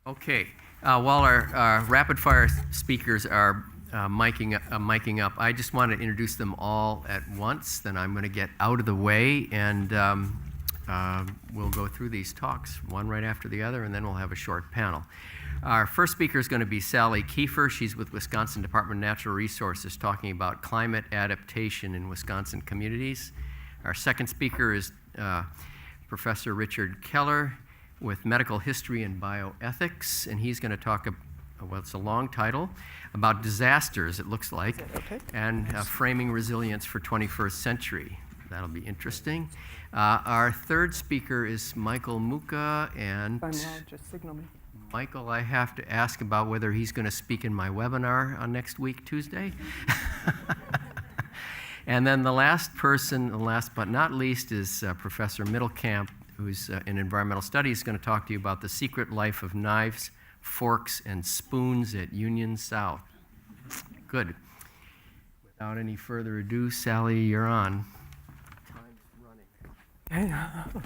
Okay, while our rapid-fire speakers are miking up, I just want to introduce them all at once. Then I'm going to get out of the way, and we'll go through these talks, one right after the other, and then we'll have a short panel. Our first speaker is going to be Sally Kiefer. She's with Wisconsin Department of Natural Resources, talking about climate adaptation in Wisconsin communities. Our second speaker is Professor Richard Keller with Medical History and Bioethics, and he's going to talk, well, it's a long title, about disasters, it looks like, okay? And framing resilience for 21st century. That'll be interesting. Our third speaker is Michael Mukha, and If I'm loud, just signal me. Michael, I have to ask about whether he's going to speak in my webinar on next week, Tuesday. And then the last person, last but not least, is Professor Middlecamp, who's in environmental studies, going to talk to you about the secret life of knives, forks, and spoons at Union South. Good. Without any further ado, Sally, you're on. Time's running.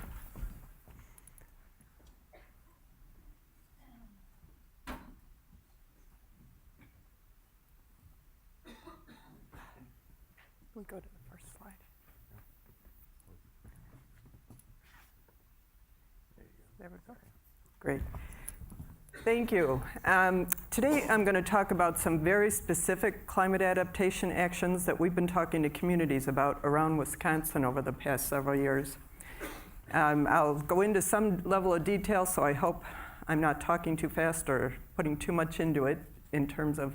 We'll go to the first slide. There we go. Great. Thank you. Today I'm going to talk about some very specific climate adaptation actions that we've been talking to communities about around Wisconsin over the past several years. I'll go into some level of detail, so I hope I'm not talking too fast or putting too much into it in terms of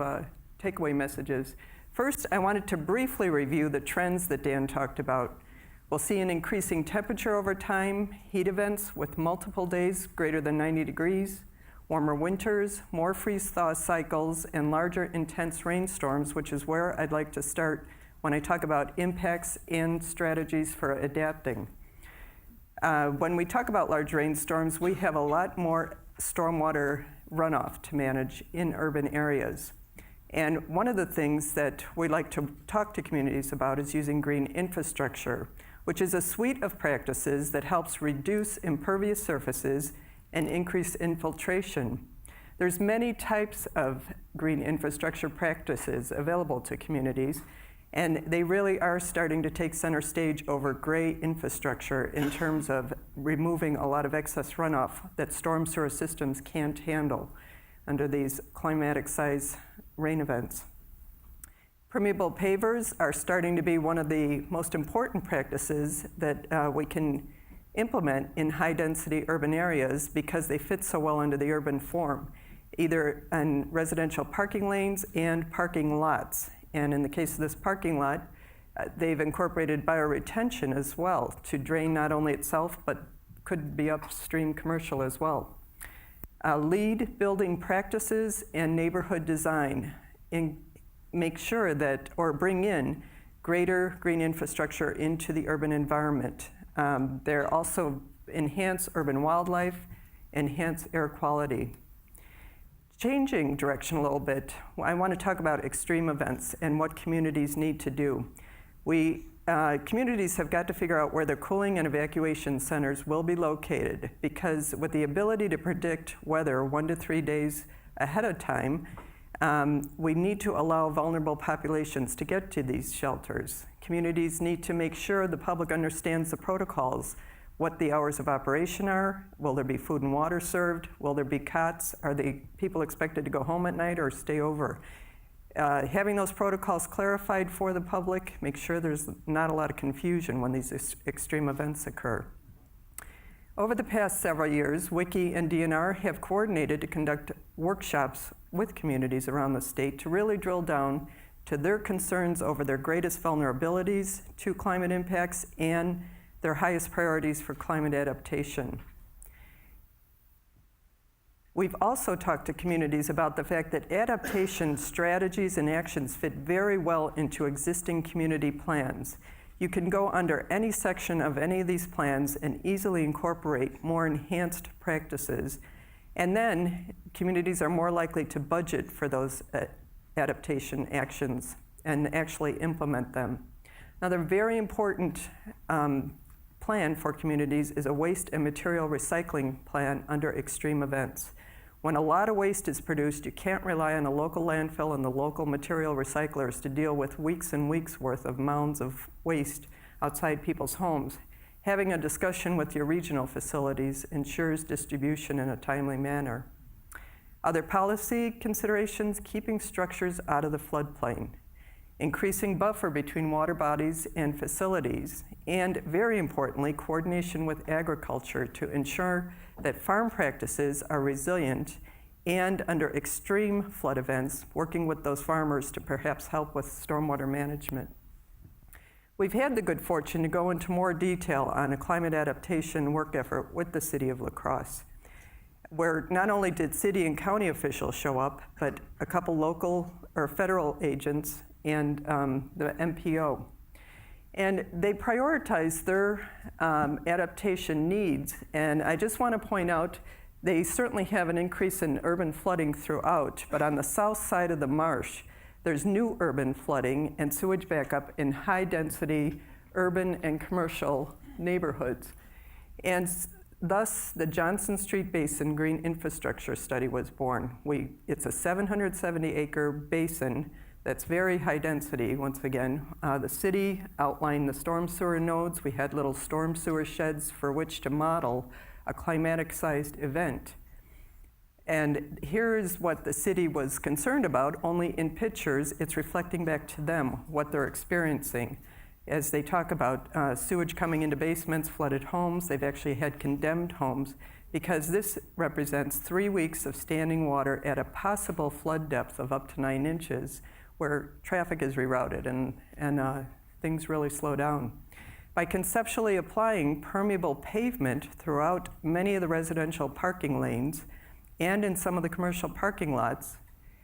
takeaway messages. First, I wanted to briefly review the trends that Dan talked about. We'll see an increasing temperature over time, heat events with multiple days greater than 90 degrees, warmer winters, more freeze-thaw cycles, and larger intense rainstorms, which is where I'd like to start when I talk about impacts and strategies for adapting. When we talk about large rainstorms, we have a lot more stormwater runoff to manage in urban areas. And one of the things that we like to talk to communities about is using green infrastructure, which is a suite of practices that helps reduce impervious surfaces and increase infiltration. There's many types of green infrastructure practices available to communities, and they really are starting to take center stage over gray infrastructure in terms of removing a lot of excess runoff that storm sewer systems can't handle under these climatic size rain events. Permeable pavers are starting to be one of the most important practices that we can implement in high-density urban areas because they fit so well into the urban form, either in residential parking lanes and parking lots. And in the case of this parking lot, they've incorporated bioretention as well to drain not only itself, but could be upstream commercial as well. Lead building practices and neighborhood design make sure that, or bring in greater green infrastructure into the urban environment. They're also enhance urban wildlife, enhance air quality. Changing direction a little bit, I want to talk about extreme events and what communities need to do. Communities have got to figure out where their cooling and evacuation centers will be located, because with the ability to predict weather 1 to 3 days ahead of time, we need to allow vulnerable populations to get to these shelters. Communities need to make sure the public understands the protocols, what the hours of operation are, will there be food and water served, will there be cots, are the people expected to go home at night or stay over? Having those protocols clarified for the public, make sure there's not a lot of confusion when these extreme events occur. Over the past several years, WICI and DNR have coordinated to conduct workshops with communities around the state to really drill down to their concerns over their greatest vulnerabilities to climate impacts and their highest priorities for climate adaptation. We've also talked to communities about the fact that adaptation strategies and actions fit very well into existing community plans. You can go under any section of any of these plans and easily incorporate more enhanced practices. And then communities are more likely to budget for those adaptation actions and actually implement them. Another very important plan for communities is a waste and material recycling plan under extreme events. When a lot of waste is produced, you can't rely on a local landfill and the local material recyclers to deal with weeks and weeks worth of mounds of waste outside people's homes. Having a discussion with your regional facilities ensures distribution in a timely manner. Other policy considerations: keeping structures out of the floodplain, increasing buffer between water bodies and facilities, and very importantly, coordination with agriculture to ensure that farm practices are resilient and under extreme flood events, working with those farmers to perhaps help with stormwater management. We've had the good fortune to go into more detail on a climate adaptation work effort with the City of La Crosse, where not only did city and county officials show up, but a couple local or federal agents and the MPO. And they prioritized their adaptation needs. And I just want to point out, they certainly have an increase in urban flooding throughout, but on the south side of the marsh, there's new urban flooding and sewage backup in high-density urban and commercial neighborhoods. And thus, the Johnson Street Basin Green Infrastructure Study was born. It's a 770-acre basin that's very high density. Once again, the city outlined the storm sewer nodes. We had little storm sewer sheds for which to model a climatic-sized event. And here's what the city was concerned about. Only in pictures, it's reflecting back to them what they're experiencing. As they talk about sewage coming into basements, flooded homes, they've actually had condemned homes, because this represents 3 weeks of standing water at a possible flood depth of up to 9 inches, where traffic is rerouted and things really slow down. By conceptually applying permeable pavement throughout many of the residential parking lanes and in some of the commercial parking lots,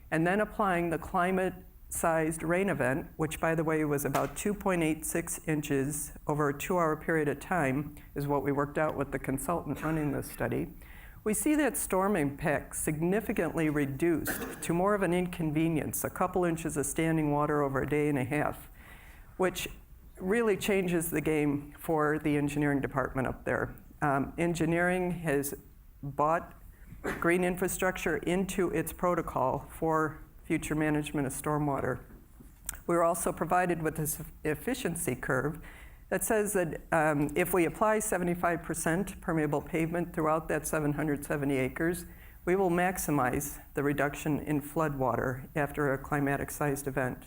and then applying the climate-sized rain event, which, by the way, was about 2.86 inches over a 2-hour period of time, is what we worked out with the consultant running this study, we see that storm impact significantly reduced to more of an inconvenience, a couple inches of standing water over a day and a half, which really changes the game for the engineering department up there. Engineering has bought green infrastructure into its protocol for future management of stormwater. We were also provided with this efficiency curve that says that if we apply 75% permeable pavement throughout that 770 acres, we will maximize the reduction in flood water after a climatic-sized event.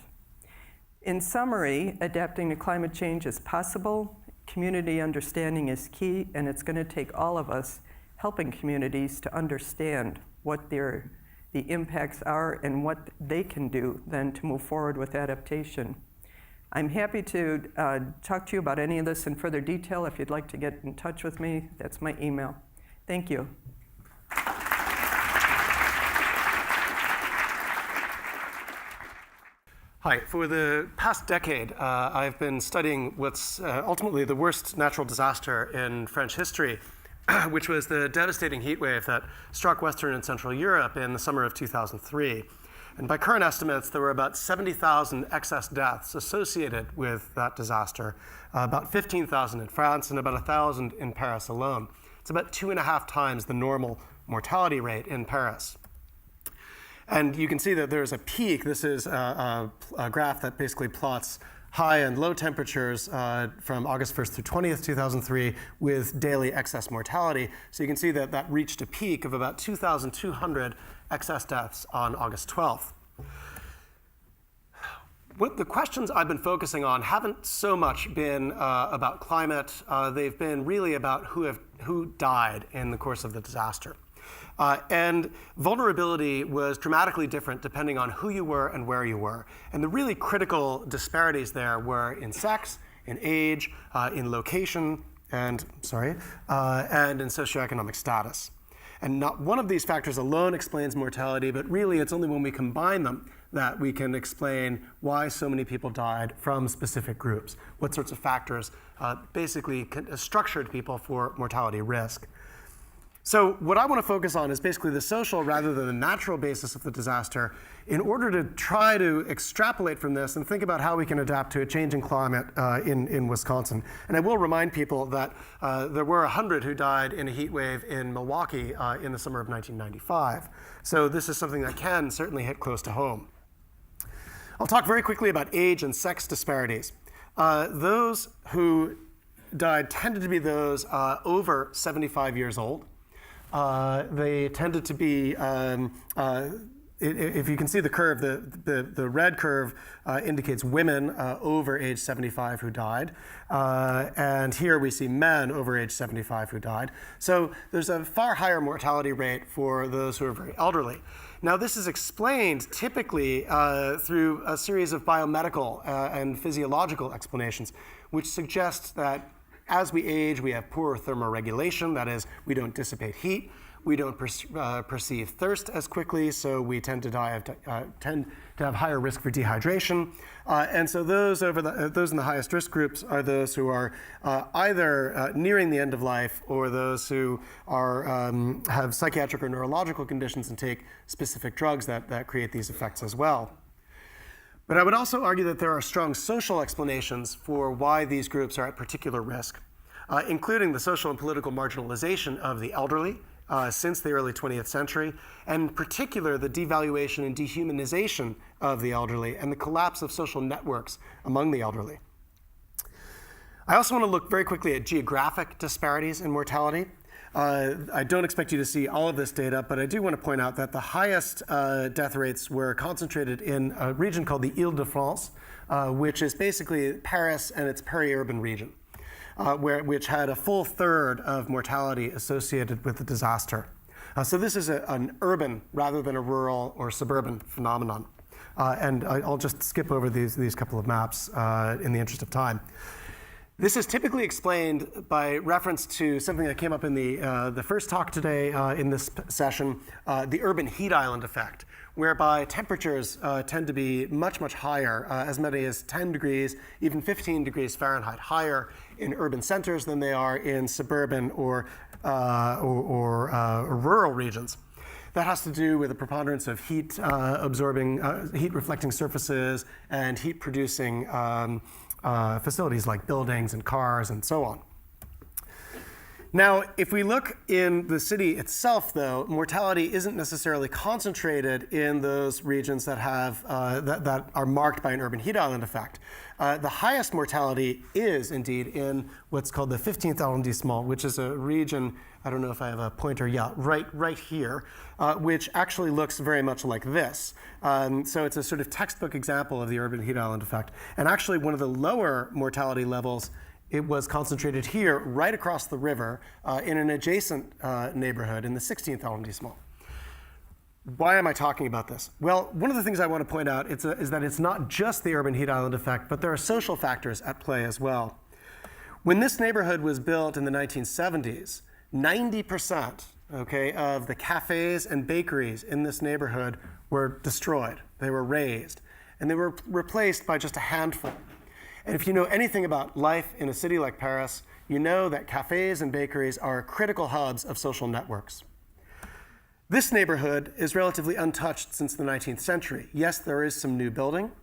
In summary, adapting to climate change is possible, community understanding is key, and it's going to take all of us helping communities to understand what the impacts are and what they can do then to move forward with adaptation. I'm happy to talk to you about any of this in further detail. If you'd like to get in touch with me, that's my email. Thank you. Hi. For the past decade, I've been studying what's ultimately the worst natural disaster in French history, which was the devastating heat wave that struck Western and Central Europe in the summer of 2003. And by current estimates, there were about 70,000 excess deaths associated with that disaster, about 15,000 in France and about 1,000 in Paris alone. It's about 2.5 times the normal mortality rate in Paris. And you can see that there's a peak. This is a graph that basically plots high and low temperatures from August 1st through 20th, 2003, with daily excess mortality. So you can see that that reached a peak of about 2,200 excess deaths on August 12th. What the questions I've been focusing on haven't so much been about climate. They've been really about who died in the course of the disaster. And vulnerability was dramatically different depending on who you were and where you were. And the really critical disparities there were in sex, in age, in location, and in socioeconomic status. And not one of these factors alone explains mortality, but really it's only when we combine them that we can explain why so many people died from specific groups, what sorts of factors basically structured people for mortality risk. So what I want to focus on is basically the social rather than the natural basis of the disaster in order to try to extrapolate from this and think about how we can adapt to a changing climate in Wisconsin. And I will remind people that there were 100 who died in a heat wave in Milwaukee in the summer of 1995. So this is something that can certainly hit close to home. I'll talk very quickly about age and sex disparities. Those who died tended to be those over 75 years old. They tended to be, if you can see the curve, the red curve indicates women over age 75 who died. And here we see men over age 75 who died. So there's a far higher mortality rate for those who are very elderly. Now, this is explained typically through a series of biomedical and physiological explanations, which suggest that as we age, we have poorer thermoregulation. That is, we don't dissipate heat. We don't perceive thirst as quickly, so we tend to have higher risk for dehydration. And so those in the highest risk groups are those who are either nearing the end of life or those who have psychiatric or neurological conditions and take specific drugs that create these effects as well. But I would also argue that there are strong social explanations for why these groups are at particular risk, including the social and political marginalization of the elderly since the early 20th century, and in particular the devaluation and dehumanization of the elderly and the collapse of social networks among the elderly. I also want to look very quickly at geographic disparities in mortality. I don't expect you to see all of this data, but I do want to point out that the highest death rates were concentrated in a region called the Île-de-France, which is basically Paris and its peri-urban region, which had a full third of mortality associated with the disaster. So this is an urban rather than a rural or suburban phenomenon. And I'll just skip over these couple of maps in the interest of time. This is typically explained by reference to something that came up in the first talk today in this session, the urban heat island effect, whereby temperatures tend to be much, much higher, as many as 10 degrees, even 15 degrees Fahrenheit higher in urban centers than they are in suburban or rural regions. That has to do with the preponderance of heat absorbing, heat reflecting surfaces and heat producing facilities like buildings and cars and so on. Now, if we look in the city itself, though, mortality isn't necessarily concentrated in those regions that have that are marked by an urban heat island effect. The highest mortality is indeed in what's called the 15th arrondissement, which is a region, I don't know if I have a pointer, yeah, right here, which actually looks very much like this. So it's a sort of textbook example of the urban heat island effect. And actually one of the lower mortality levels, it was concentrated here, right across the river, in an adjacent neighborhood in the 16th arrondissement. Why am I talking about this? Well, one of the things I want to point out is that it's not just the urban heat island effect, but there are social factors at play as well. When this neighborhood was built in the 1970s, 90% of the cafes and bakeries in this neighborhood were destroyed. They were razed, and they were replaced by just a handful. And if you know anything about life in a city like Paris, you know that cafes and bakeries are critical hubs of social networks. This neighborhood is relatively untouched since the 19th century. Yes, there is some new building,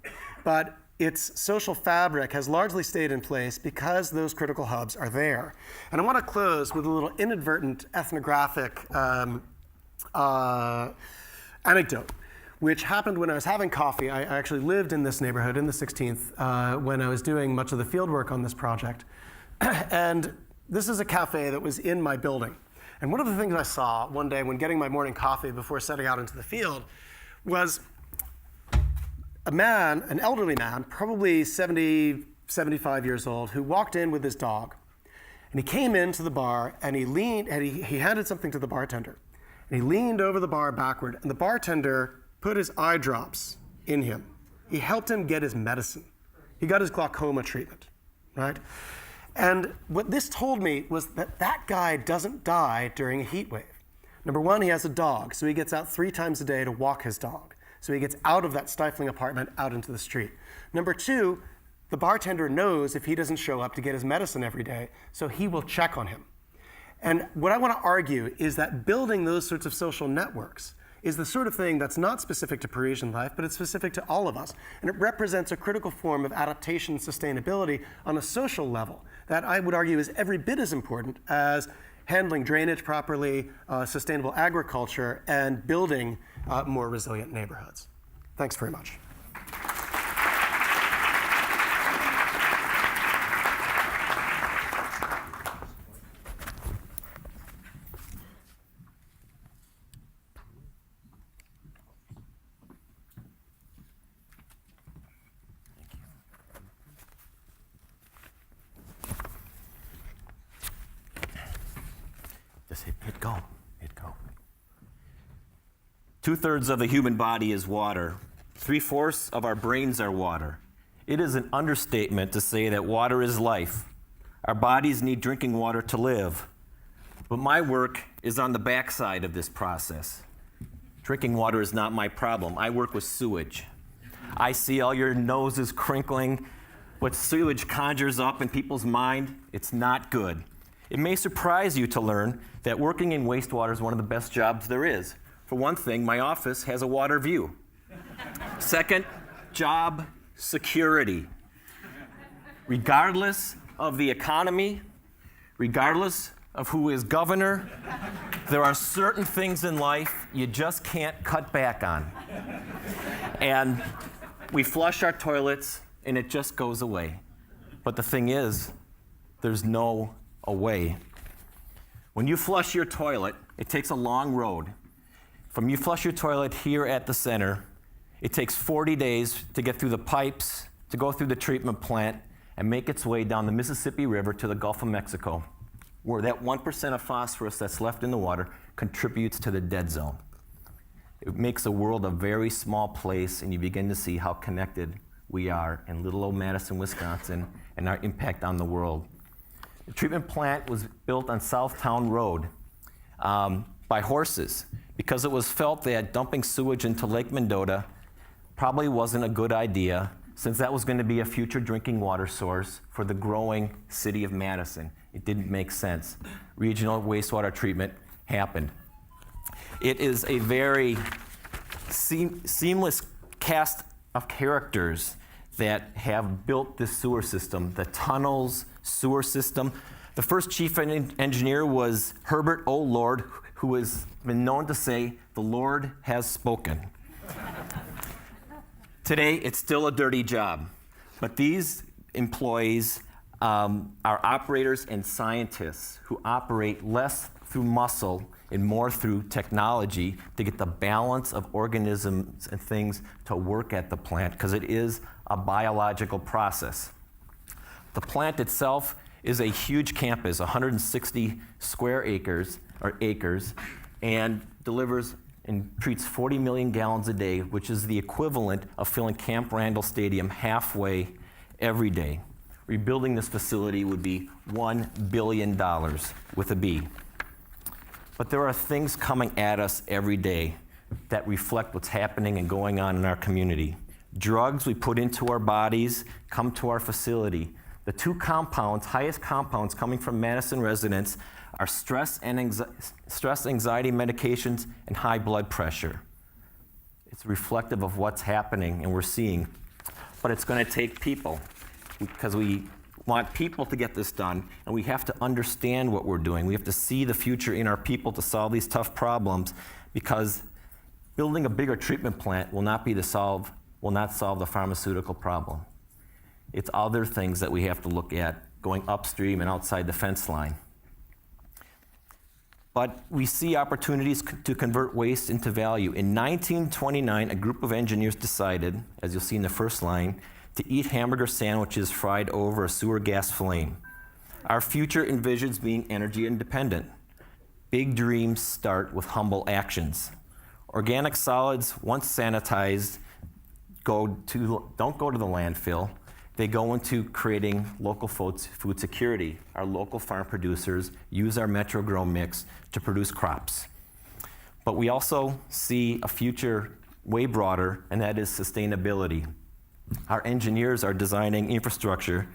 but its social fabric has largely stayed in place because those critical hubs are there. And I want to close with a little inadvertent ethnographic anecdote, which happened when I was having coffee. I actually lived in this neighborhood in the 16th when I was doing much of the field work on this project. And this is a cafe that was in my building. And one of the things I saw one day when getting my morning coffee before setting out into the field was a man, an elderly man, probably 70, 75 years old, who walked in with his dog. And he came into the bar and he leaned, and he handed something to the bartender. And he leaned over the bar backward, and the bartender put his eye drops in him. He helped him get his medicine. He got his glaucoma treatment, right? And what this told me was that that guy doesn't die during a heat wave. Number one, he has a dog, so he gets out 3 times a day to walk his dog. So he gets out of that stifling apartment out into the street. Number two, the bartender knows if he doesn't show up to get his medicine every day, so he will check on him. And what I want to argue is that building those sorts of social networks is the sort of thing that's not specific to Parisian life, but it's specific to all of us. And it represents a critical form of adaptation and sustainability on a social level that I would argue is every bit as important as handling drainage properly, sustainable agriculture, and building more resilient neighborhoods. Thanks very much. Just hit go, hit go. 2/3 of the human body is water. 3/4 of our brains are water. It is an understatement to say that water is life. Our bodies need drinking water to live. But my work is on the backside of this process. Drinking water is not my problem. I work with sewage. I see all your noses crinkling. What sewage conjures up in people's mind, it's not good. It may surprise you to learn that working in wastewater is one of the best jobs there is. For one thing, my office has a water view. Second, job security. Regardless of the economy, regardless of who is governor, there are certain things in life you just can't cut back on. And we flush our toilets and it just goes away. But the thing is, there's no away. When you flush your toilet, it takes a long road. From you flush your toilet here at the center, it takes 40 days to get through the pipes, to go through the treatment plant, and make its way down the Mississippi River to the Gulf of Mexico, where that 1% of phosphorus that's left in the water contributes to the dead zone. It makes the world a very small place, and you begin to see how connected we are in little old Madison, Wisconsin, and our impact on the world. The treatment plant was built on Southtown Road by horses because it was felt that dumping sewage into Lake Mendota probably wasn't a good idea, since that was going to be a future drinking water source for the growing city of Madison. It didn't make sense. Regional wastewater treatment happened. It is a very seamless cast of characters that have built this sewer system, the tunnels, sewer system. The first chief engineer was Herbert O. Lord, who has been known to say, "The Lord has spoken." Today, it's still a dirty job, but these employees are operators and scientists who operate less through muscle and more through technology to get the balance of organisms and things to work at the plant, because it is a biological process. The plant itself is a huge campus, 160 square acres, and delivers and treats 40 million gallons a day, which is the equivalent of filling Camp Randall Stadium halfway every day. Rebuilding this facility would be $1 billion with a B. But there are things coming at us every day that reflect what's happening and going on in our community. Drugs we put into our bodies come to our facility. The two compounds, highest compounds coming from Madison residents, are stress, anxiety medications, and high blood pressure. It's reflective of what's happening and we're seeing. But it's going to take people, because we want people to get this done, and we have to understand what we're doing. We have to see the future in our people to solve these tough problems, because building a bigger treatment plant will not solve the pharmaceutical problem. It's other things that we have to look at going upstream and outside the fence line. But we see opportunities to convert waste into value. In 1929, a group of engineers decided, as you'll see in the first line, to eat hamburger sandwiches fried over a sewer gas flame. Our future envisions being energy independent. Big dreams start with humble actions. Organic solids, once sanitized, don't go to the landfill. They go into creating local food security. Our local farm producers use our Metro Grow mix to produce crops. But we also see a future way broader, and that is sustainability. Our engineers are designing infrastructure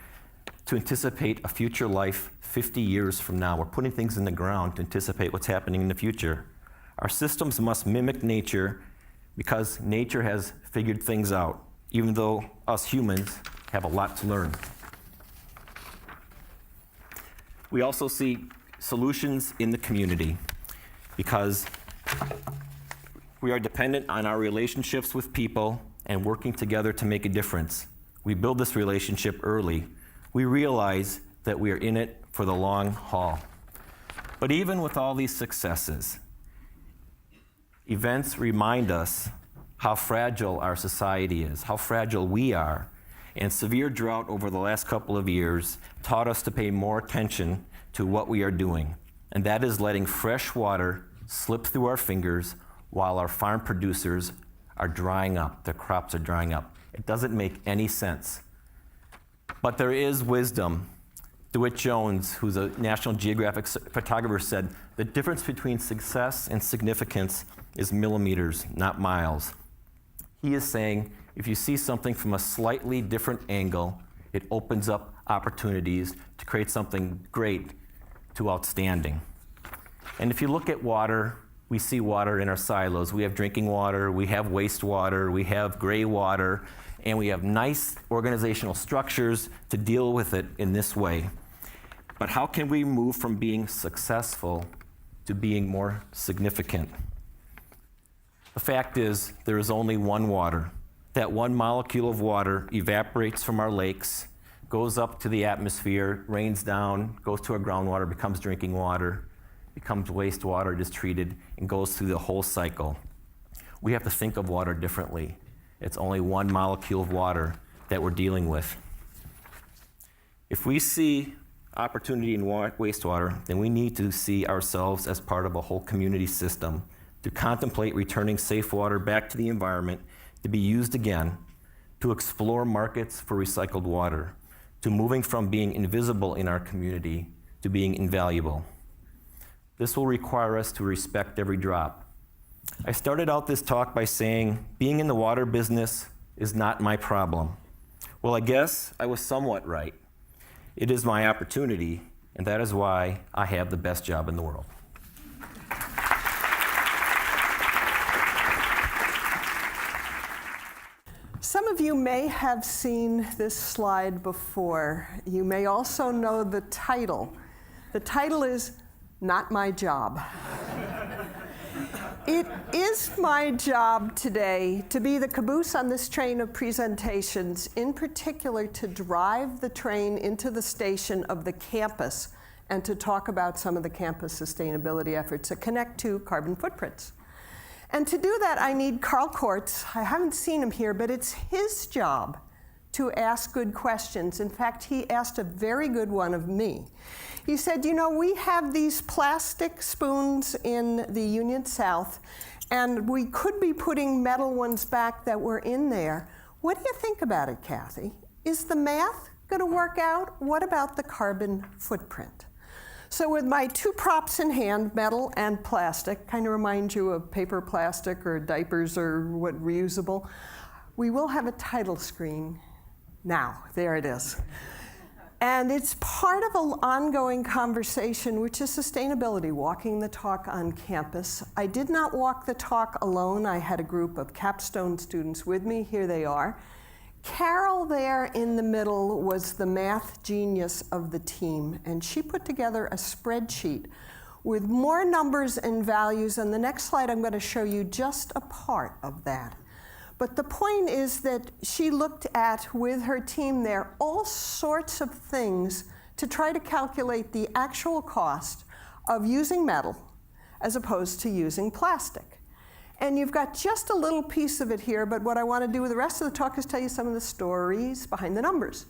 to anticipate a future life 50 years from now. We're putting things in the ground to anticipate what's happening in the future. Our systems must mimic nature because nature has figured things out, even though us humans have a lot to learn. We also see solutions in the community because we are dependent on our relationships with people and working together to make a difference. We build this relationship early. We realize that we are in it for the long haul. But even with all these successes, events remind us how fragile our society is, how fragile we are. And severe drought over the last couple of years taught us to pay more attention to what we are doing. And that is letting fresh water slip through our fingers while our farm producers are drying up, their crops are drying up. It doesn't make any sense. But there is wisdom. DeWitt Jones, who's a National Geographic photographer, said, the difference between success and significance is millimeters, not miles. He is saying, if you see something from a slightly different angle, it opens up opportunities to create something great to outstanding. And if you look at water, we see water in our silos. We have drinking water, we have wastewater, we have gray water, and we have nice organizational structures to deal with it in this way. But how can we move from being successful to being more significant? The fact is, there is only one water. That one molecule of water evaporates from our lakes, goes up to the atmosphere, rains down, goes to our groundwater, becomes drinking water, becomes wastewater, it is treated, and goes through the whole cycle. We have to think of water differently. It's only one molecule of water that we're dealing with. If we see opportunity in wastewater, then we need to see ourselves as part of a whole community system to contemplate returning safe water back to the environment to be used again, to explore markets for recycled water, to moving from being invisible in our community to being invaluable. This will require us to respect every drop. I started out this talk by saying, being in the water business is not my problem. Well, I guess I was somewhat right. It is my opportunity, and that is why I have the best job in the world. Some of you may have seen this slide before. You may also know the title. The title is Not My Job. It is my job today to be the caboose on this train of presentations, in particular to drive the train into the station of the campus and to talk about some of the campus sustainability efforts that connect to carbon footprints. And to do that, I need Carl Kortz. I haven't seen him here, but it's his job to ask good questions. In fact, he asked a very good one of me. He said, you know, we have these plastic spoons in the Union South, and we could be putting metal ones back that were in there. What do you think about it, Kathy? Is the math going to work out? What about the carbon footprint? So with my two props in hand, metal and plastic, kind of remind you of paper, plastic, or diapers, or what, reusable, we will have a title screen now. There it is. And it's part of an ongoing conversation, which is sustainability, walking the talk on campus. I did not walk the talk alone. I had a group of capstone students with me. Here they are. Carol there in the middle was the math genius of the team, and she put together a spreadsheet with more numbers and values. On the next slide, I'm going to show you just a part of that. But the point is that she looked at, with her team there, all sorts of things to try to calculate the actual cost of using metal as opposed to using plastic. And you've got just a little piece of it here, but what I want to do with the rest of the talk is tell you some of the stories behind the numbers.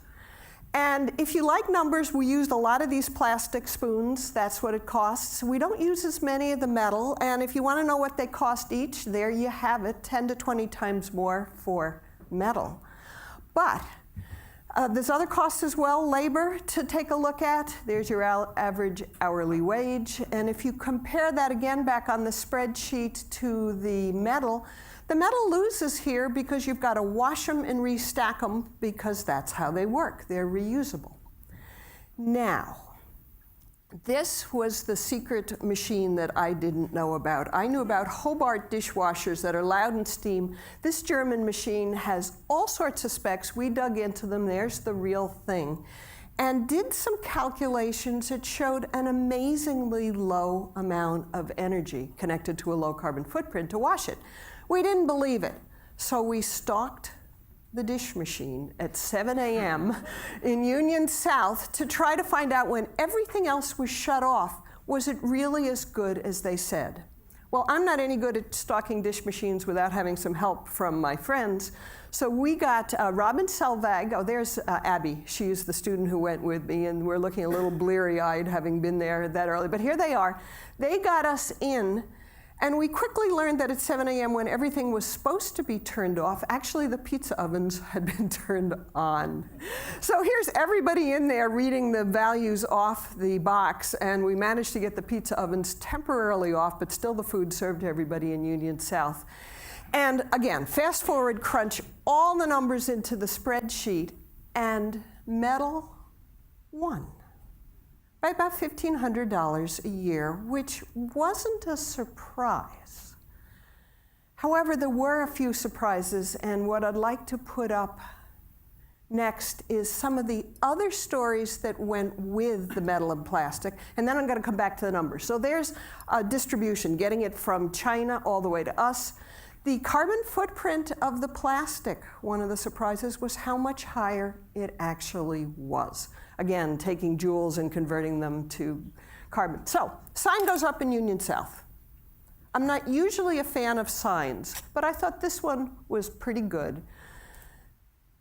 And if you like numbers, we used a lot of these plastic spoons. That's what it costs. We don't use as many of the metal. And if you want to know what they cost each, there you have it, 10 to 20 times more for metal. But there's other costs as well, labor to take a look at. There's your average hourly wage. And if you compare that again back on the spreadsheet to the metal loses here because you've got to wash them and restack them because that's how they work. They're reusable. Now, This was the secret machine that I didn't know about. I knew about Hobart dishwashers that are loud and steam. This German machine has all sorts of specs. We dug into them. There's the real thing. And did some calculations. It showed an amazingly low amount of energy connected to a low carbon footprint to wash it. We didn't believe it. So we stalked the dish machine at 7 a.m. in Union South to try to find out, when everything else was shut off, was it really as good as they said? Well, I'm not any good at stalking dish machines without having some help from my friends. So we got Robin Selvag. Oh, there's Abby. She's the student who went with me, and we're looking a little bleary-eyed having been there that early. But here they are. They got us in. And we quickly learned that at 7 a.m., when everything was supposed to be turned off, actually the pizza ovens had been turned on. So here's everybody in there reading the values off the box, and we managed to get the pizza ovens temporarily off, but still the food served to everybody in Union South. And again, fast forward, crunch all the numbers into the spreadsheet, and metal won by about $1,500 a year, which wasn't a surprise. However, there were a few surprises, and what I'd like to put up next is some of the other stories that went with the metal and plastic, and then I'm going to come back to the numbers. So there's distribution, getting it from China all the way to us. The carbon footprint of the plastic, one of the surprises, was how much higher it actually was. Again, taking joules and converting them to carbon. So, sign goes up in Union South. I'm not usually a fan of signs, but I thought this one was pretty good.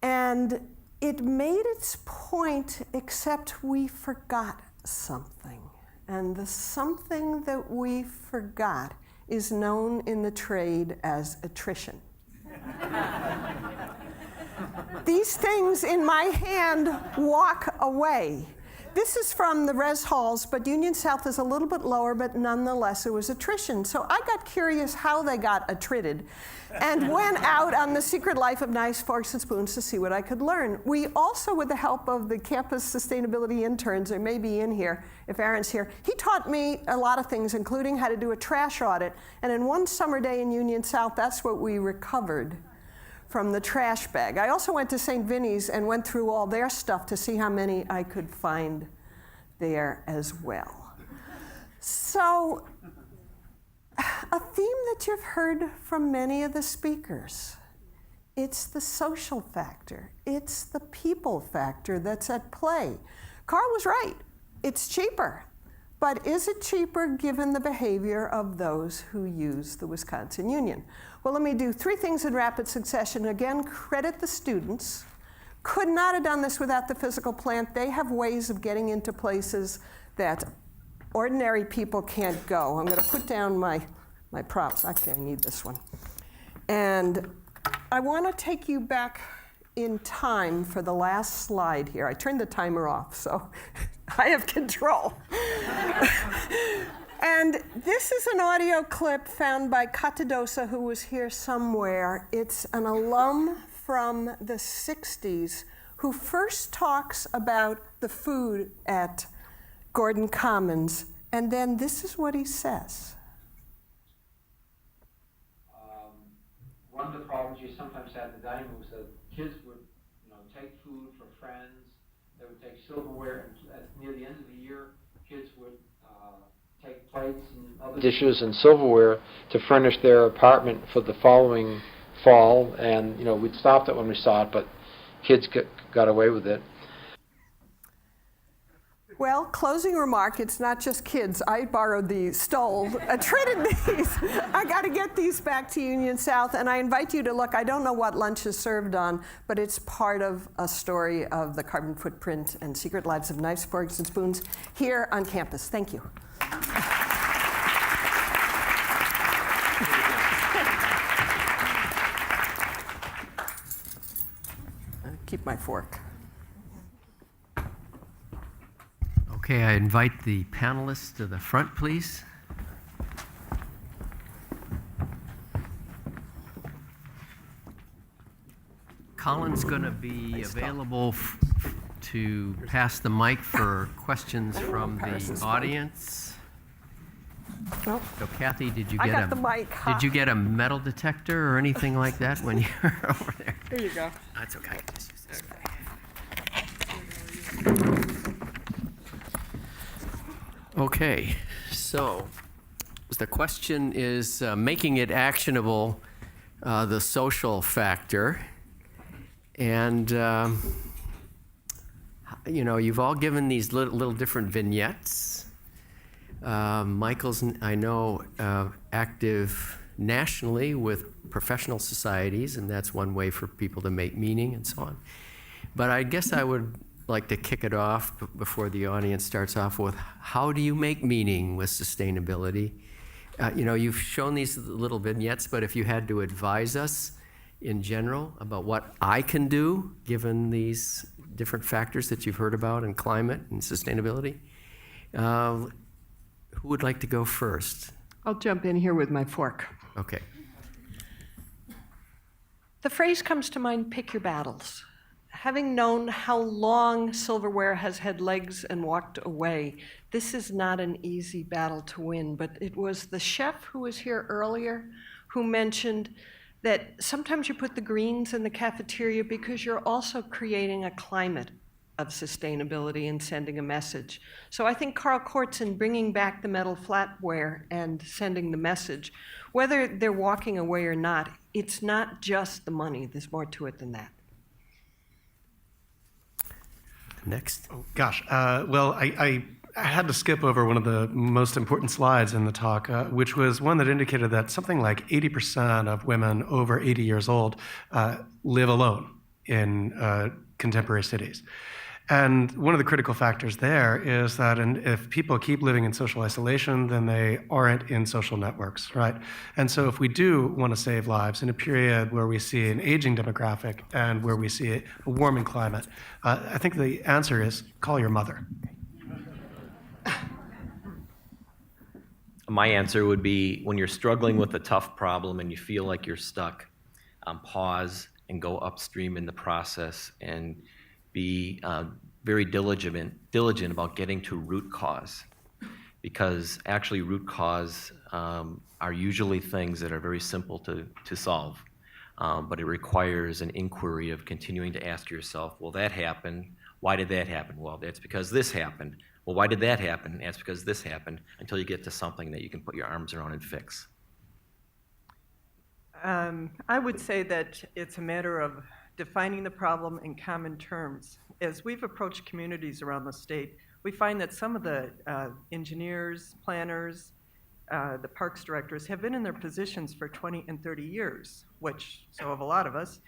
And it made its point, except we forgot something. And the something that we forgot is known in the trade as attrition. These things in my hand walk away. This is from the res halls, but Union South is a little bit lower, but nonetheless it was attrition. So I got curious how they got attritted and went out on the secret life of knives, forks, and spoons to see what I could learn. We also, with the help of the campus sustainability interns, they may be in here if Aaron's here, he taught me a lot of things, including how to do a trash audit. And in one summer day in Union South, that's what we recovered from the trash bag. I also went to St. Vinny's and went through all their stuff to see how many I could find there as well. So, a theme that you've heard from many of the speakers, it's the social factor, it's the people factor that's at play. Carl was right, it's cheaper. But is it cheaper given the behavior of those who use the Wisconsin Union? Well, let me do three things in rapid succession. Again, credit the students. Could not have done this without the physical plant. They have ways of getting into places that ordinary people can't go. I'm going to put down my props. Actually, I need this one. And I want to take you back in time for the last slide here. I turned the timer off, so I have control. And this is an audio clip found by Katadosa, who was here somewhere. It's an alum from the 60s who first talks about the food at Gordon Commons, and then this is what he says. One of the problems you sometimes had in the dining room was that kids would, take food for friends. They would take silverware, and near the end of the year, kids would take plates and other dishes and silverware to furnish their apartment for the following fall. And we'd stopped it when we saw it, but kids got away with it. Well, closing remark, it's not just kids. I borrowed these, stole, traded these. I got to get these back to Union South, and I invite you to look. I don't know what lunch is served on, but it's part of a story of the carbon footprint and secret lives of knives, forks, and spoons here on campus. Thank you. Keep my fork. Okay, I invite the panelists to the front, please. Colin's going to be available to pass the mic for questions from the audience. Nope. So Kathy, did you I get got the mic. Ha. did you get a metal detector or anything like that when you were over there? Here you go. That's okay. Just use this. Okay, so the question is making it actionable, the social factor. And, you know, you've all given these little different vignettes. Michael's, I know, active nationally with professional societies, and that's one way for people to make meaning and so on. But I guess I would like to kick it off before the audience starts off with, how do you make meaning with sustainability? You know, you've shown these little vignettes, but if you had to advise us in general about what I can do, given these different factors that you've heard about in climate and sustainability, who would like to go first? I'll jump in here with my fork. Okay. The phrase comes to mind, pick your battles. Having known how long silverware has had legs and walked away, this is not an easy battle to win, but it was the chef who was here earlier who mentioned that sometimes you put the greens in the cafeteria because you're also creating a climate of sustainability and sending a message. So I think Carl Kortzen bringing back the metal flatware and sending the message, whether they're walking away or not, it's not just the money, there's more to it than that. Next. Oh, gosh. Well, I had to skip over one of the most important slides in the talk, which was one that indicated that something like 80% of women over 80 years old live alone in contemporary cities. And one of the critical factors there is that if people keep living in social isolation, then they aren't in social networks, right? And so if we do want to save lives in a period where we see an aging demographic and where we see a warming climate, I think the answer is call your mother. My answer would be, when you're struggling with a tough problem and you feel like you're stuck, pause and go upstream in the process and be very diligent about getting to root cause, because actually root cause are usually things that are very simple to solve, but it requires an inquiry of continuing to ask yourself, well, that happened, why did that happen? Well, that's because this happened. Well, why did that happen? That's because this happened, until you get to something that you can put your arms around and fix. I would say that it's a matter of defining the problem in common terms. As we've approached communities around the state, we find that some of the engineers, planners, the parks directors have been in their positions for 20 and 30 years, which so have a lot of us.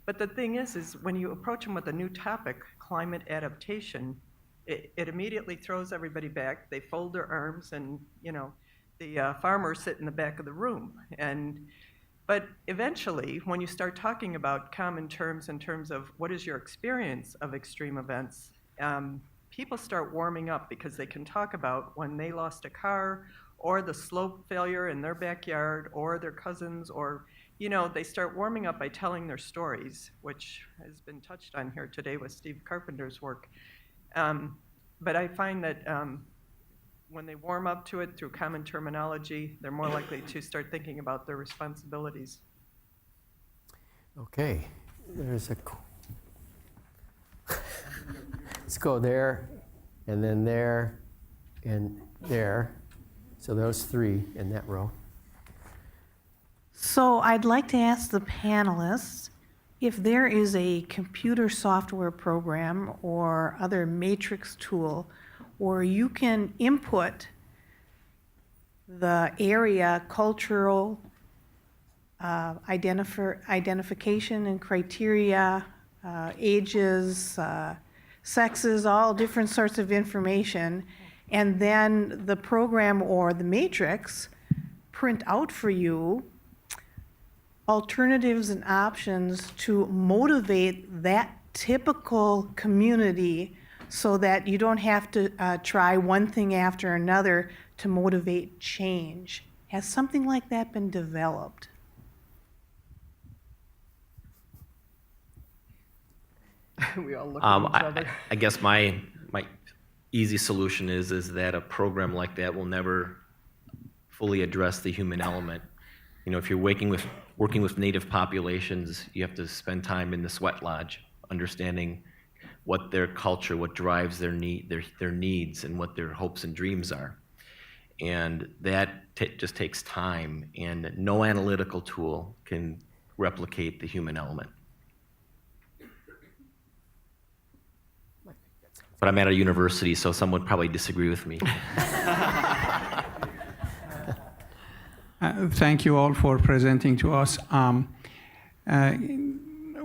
But the thing is when you approach them with a new topic, climate adaptation, it immediately throws everybody back. They fold their arms, and the farmers sit in the back of the room. But eventually, when you start talking about common terms in terms of what is your experience of extreme events, people start warming up because they can talk about when they lost a car, or the slope failure in their backyard, or their cousins, or they start warming up by telling their stories, which has been touched on here today with Steve Carpenter's work. But I find that when they warm up to it through common terminology, they're more likely to start thinking about their responsibilities. Okay, there's a. Let's go there, and then there, and there. So those three in that row. So I'd like to ask the panelists if there is a computer software program or other matrix tool where you can input the area, cultural identification and criteria, ages, sexes, all different sorts of information, and then the program or the matrix print out for you alternatives and options to motivate that typical community, so that you don't have to try one thing after another to motivate change. Has something like that been developed? We all look at each other. I guess my easy solution is that a program like that will never fully address the human element. You know, if you're working with native populations, you have to spend time in the sweat lodge, understanding what their culture, what drives their needs, and what their hopes and dreams are. And that just takes time, and no analytical tool can replicate the human element. But I'm at a university, so some would probably disagree with me. Thank you all for presenting to us.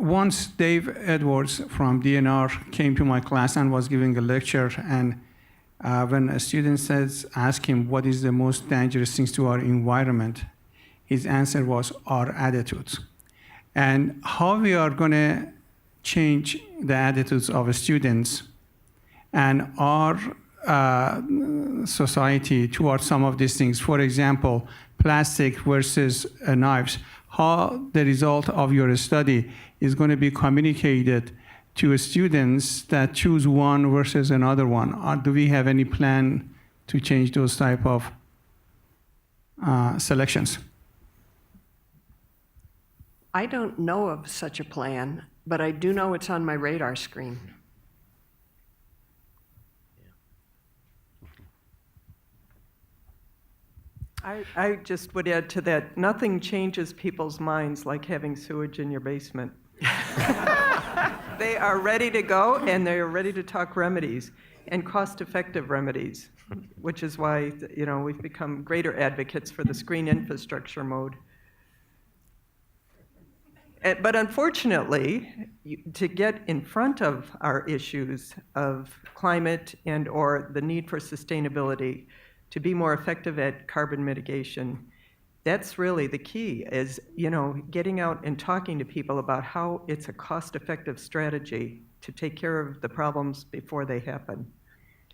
Once Dave Edwards from DNR came to my class and was giving a lecture, and when a student ask him what is the most dangerous things to our environment, his answer was our attitudes. And how we are going to change the attitudes of students and our society towards some of these things. For example, plastic versus knives. How the result of your study is going to be communicated to students that choose one versus another one? Or do we have any plan to change those type of selections? I don't know of such a plan, but I do know it's on my radar screen. I just would add to that, nothing changes people's minds like having sewage in your basement. They are ready to go, and they are ready to talk remedies, and cost-effective remedies, which is why, you know, we've become greater advocates for the screen infrastructure mode. But unfortunately, to get in front of our issues of climate and or the need for sustainability, to be more effective at carbon mitigation, that's really the key, is, you know, getting out and talking to people about how it's a cost-effective strategy to take care of the problems before they happen.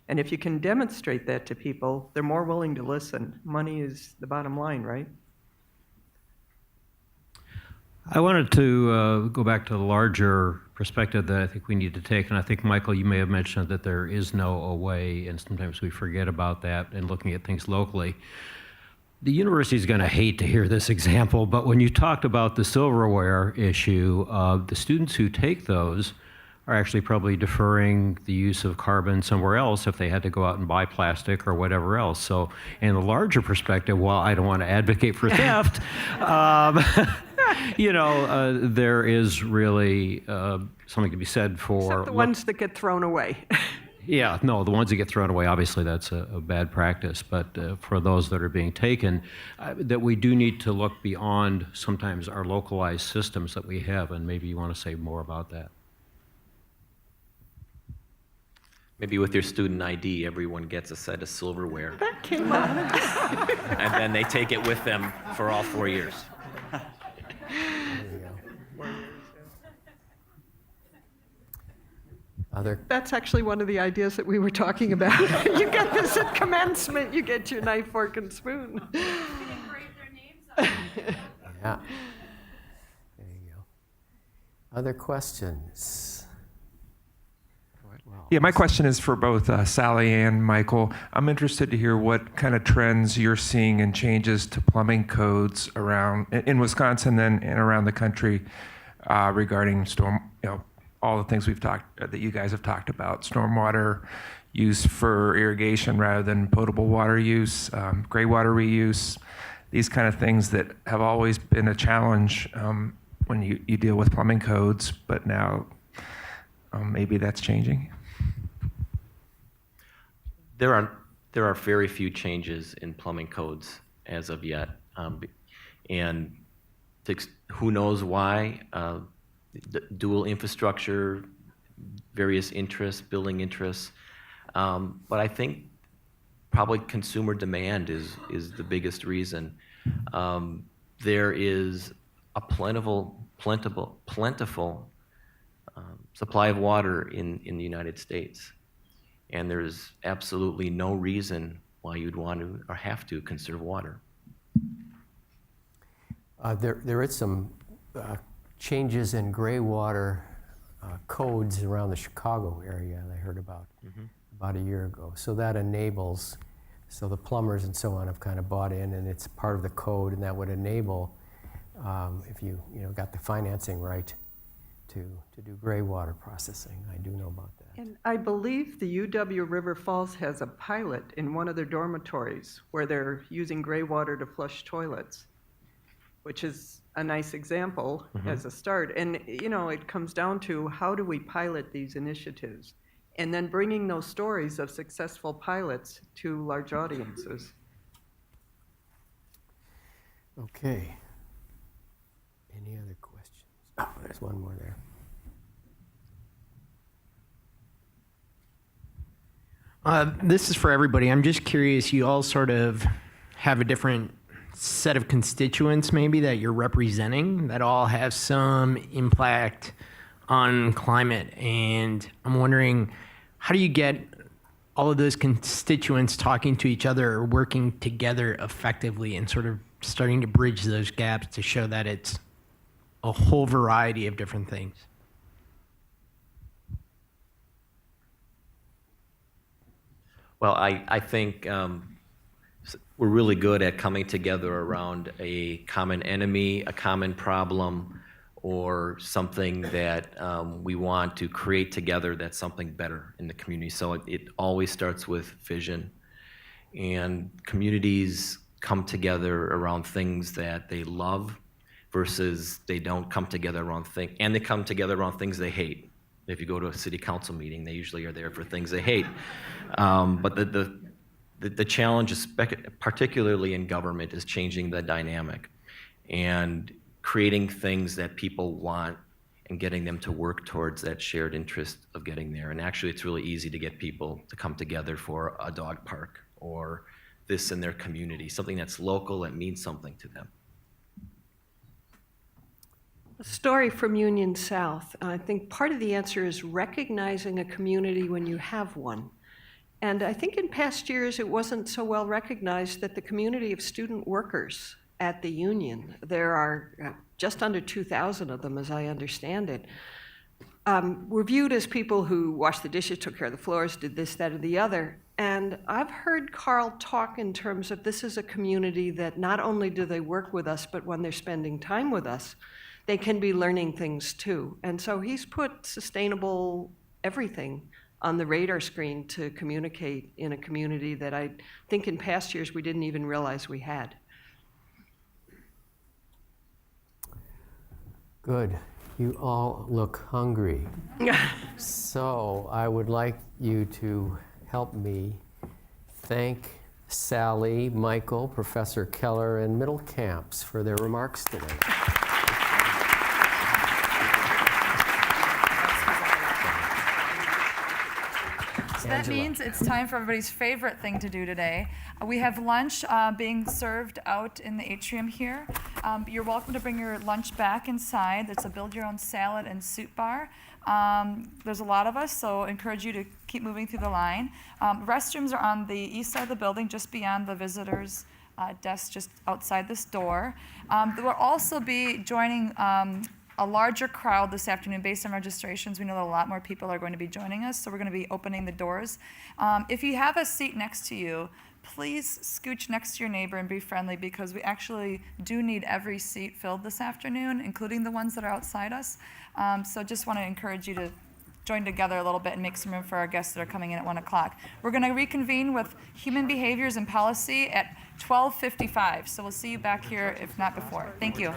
And if you can demonstrate that to people, they're more willing to listen. Money is the bottom line, right? I wanted to go back to the larger perspective that I think we need to take, and I think, Michael, you may have mentioned that there is no way, and sometimes we forget about that and looking at things locally. The university is going to hate to hear this example, but when you talked about the silverware issue, the students who take those are actually probably deferring the use of carbon somewhere else if they had to go out and buy plastic or whatever else. So in the larger perspective, while I don't want to advocate for theft, you know, there is really something to be said for... Except the ones that get thrown away. Yeah, no, the ones that get thrown away, obviously that's a bad practice, but for those that are being taken, that we do need to look beyond sometimes our localized systems that we have, and maybe you want to say more about that. Maybe with your student ID, everyone gets a set of silverware. That came up. And then they take it with them for all 4 years. That's actually one of the ideas that we were talking about. You get this at commencement, you get your knife, fork, and spoon. You can engrave their names on it. Yeah. There you go. Other questions? Yeah, my question is for both Sally and Michael. I'm interested to hear what kind of trends you're seeing and changes to plumbing codes around in Wisconsin and around the country regarding storm, you know, all the things we've talked that you guys have talked about, stormwater use for irrigation rather than potable water use, gray water reuse, these kind of things that have always been a challenge when you deal with plumbing codes, but now maybe that's changing. There are very few changes in plumbing codes as of yet, and who knows why. The dual infrastructure, various interests, building interests, but I think probably consumer demand is the biggest reason. There is a plentiful supply of water in the United States. And there's absolutely no reason why you'd want to or have to conserve water. There is some changes in gray water codes around the Chicago area I heard about about a year ago. So that enables, so the plumbers and so on have kind of bought in, and it's part of the code, and that would enable, if you got the financing right, to do gray water processing. I do know about that. And I believe the UW River Falls has a pilot in one of their dormitories where they're using gray water to flush toilets, which is a nice example as a start. And, it comes down to how do we pilot these initiatives? And then bringing those stories of successful pilots to large audiences. Okay. Any other questions? Oh, there's one more there. This is for everybody. I'm just curious, you all sort of have a different set of constituents maybe that you're representing that all have some impact on climate. And I'm wondering, how do you get all of those constituents talking to each other or working together effectively and sort of starting to bridge those gaps to show that it's a whole variety of different things? Well, I think we're really good at coming together around a common enemy, a common problem, or something that we want to create together that's something better in the community. So it always starts with vision. And communities come together around things that they love versus they don't come together around things, and they come together around things they hate. If you go to a city council meeting, they usually are there for things they hate. But the challenge, particularly in government, is changing the dynamic and creating things that people want and getting them to work towards that shared interest of getting there. And actually, it's really easy to get people to come together for a dog park or this in their community, something that's local that means something to them. A story from Union South. I think part of the answer is recognizing a community when you have one. And I think in past years it wasn't so well recognized that the community of student workers at the union, there are just under 2,000 of them as I understand it, were viewed as people who washed the dishes, took care of the floors, did this, that, or the other. And I've heard Carl talk in terms of this is a community that not only do they work with us, but when they're spending time with us, they can be learning things too. And so he's put sustainable everything on the radar screen to communicate in a community that I think in past years we didn't even realize we had. Good. You all look hungry. So I would like you to help me thank Sally, Michael, Professor Keller, and Middle Camps for their remarks today. So that means it's time for everybody's favorite thing to do today. We have lunch being served out in the atrium here. You're welcome to bring your lunch back inside. It's a build-your-own salad and soup bar. There's a lot of us, so I encourage you to keep moving through the line. Restrooms are on the east side of the building, just beyond the visitors' desk, just outside this door. We'll also be joining a larger crowd this afternoon based on registrations. We know that a lot more people are going to be joining us, so we're going to be opening the doors. If you have a seat next to you, please scooch next to your neighbor and be friendly, because we actually do need every seat filled this afternoon, including the ones that are outside us. So just want to encourage you to join together a little bit and make some room for our guests that are coming in at 1 o'clock. We're going to reconvene with human behaviors and policy at 12:55. So we'll see you back here, if not before. Thank you.